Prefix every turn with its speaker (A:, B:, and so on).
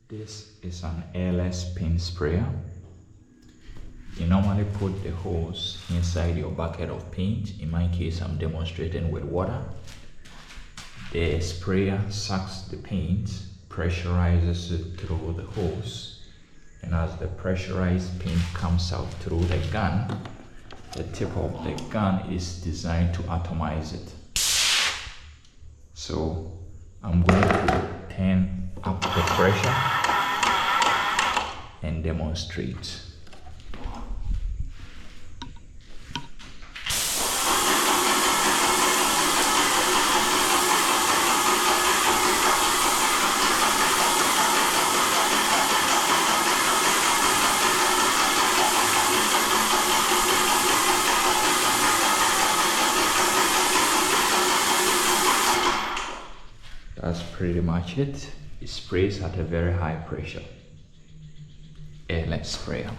A: This is an airless paint sprayer. You normally put the hose inside your bucket of paint. In my case, I'm demonstrating with water. The sprayer sucks the paint, pressurizes it through the hose, and as the pressurized paint comes out through the gun, the tip of the gun is designed to atomize it. So I'm going to turn up the pressure and demonstrate. That's pretty much it. It sprays at a very high pressure. Airless sprayer.